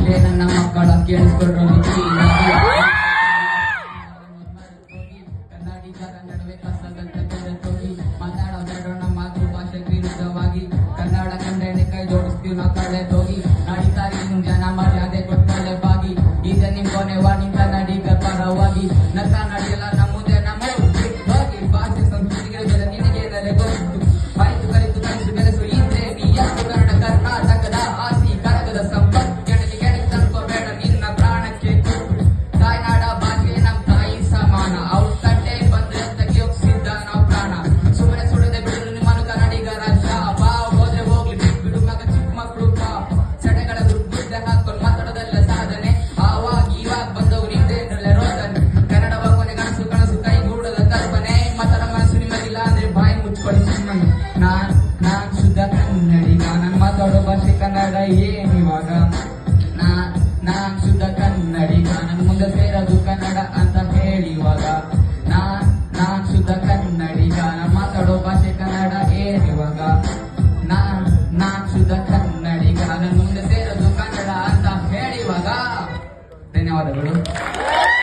ಲೇ ನನ್ನ ಮಕ್ಕಳ ಕೇಳಿಸ್ಕೊಡ್ರು ಕನ್ನಡಿಗರ ನಡುವೆ ಕಸದಂತ ಬೆರೆತೋಗಿ ಮಾತಾಡೋದೆರಡು ನಮ್ಮ ಮಾತೃಭಾಷೆ ವಿರುದ್ಧವಾಗಿ ಕನ್ನಡ ಕಂಡೇನೆ ಕೈ ಜೋಡಿಸ್ತೀವಿ ನಾವು ತಳೆದೋಗಿ ನಡೀತಾರೆ ಜನ ಮರ್ಯಾದೆ ಕೊಟ್ಟಲೆ ಬಾಗಿ ಈಗ ನಿಮ್ ಕೊನೆವಾ ನಿಮ್ ಕನ್ನಡಿಗರ ಪರವಾಗಿ ನಕ್ಕ ನಡೆಯಲ್ಲ ನಮ್ಮುದೇ ನಮ್ಮ ಹೋಗಿ ಭಾಷೆ ಸಂಸ್ಕೃತಿಗೆ ಬೆಲೆ ನಿನಗೇನರೆ ಗೊತ್ತು ಆಯ್ತು ಕಲಿತು ಕಲಿಸು ಬೆಳೆಸು ಇದ್ರೆ ನೀ ಎಷ್ಟು ಕನ್ನಡ ಕರ್ನಾಟಕದ ಆಸಿ ಕರಗದ ಸಂಪತ್ತು ಕೆಣಕಿ ತನ್ಕೋಬೇಡ ನಿನ್ನ ಪ್ರಾಣಕ್ಕೆ ತಾಯ್ನಾಡ ಭಾಷೆ ನಮ್ ತಾಯಿ ಸಮಾನ ಅವ್ರ ತಟ್ಟೆ ಬಂದ್ರೆ ಅಂತಕ್ಕೆ ಒಪ್ಸಿದ್ದ ನಾವು ಪ್ರಾಣ ಸುಮ್ಮನೆ ಸುಡದೆ ಬಿಡಲು ನಿಮ್ಮನ್ನು ಕನ್ನಡಿಗರ ಶಾಪ ಹೋದ್ರೆ ಹೋಗ್ಲಿ ಬಿಟ್ಬಿಡು ಮಗ ಚಿಕ್ಕ ಮಕ್ಕಳು ಪಾಪ ಸಡೆಗಳ ದುಡ್ಡು ಹಾಕೊಂಡು ಮಾತಾಡೋದಲ್ಲ ಸಾಧನೆ ಆವಾಗ ಇವಾಗ ಬಂದವ್ರು ಇದ್ದೇನಲ್ಲ ರೋದನೆ ಕನ್ನಡವ ಕೊನೆ ಕನಸು ಕನಸು ಕೈಗೂಡದ ಕಲ್ಪನೆ ಮಾತಾಡ ಮನಸ್ಸು ನಿಮ್ಮದಿಲ್ಲ ಅಂದ್ರೆ ಬಾಯಿ ಮುಚ್ಕೊಳ್ಳಿ ಸುಮ್ಮನೆ ನಾನ್ ಶುದ್ಧ ಕನ್ನಡಿಗ ನಾನು ಮಾತಾಡೋ ಭಾಷೆ ಕನ್ನಡ ಏನಿವಾಗ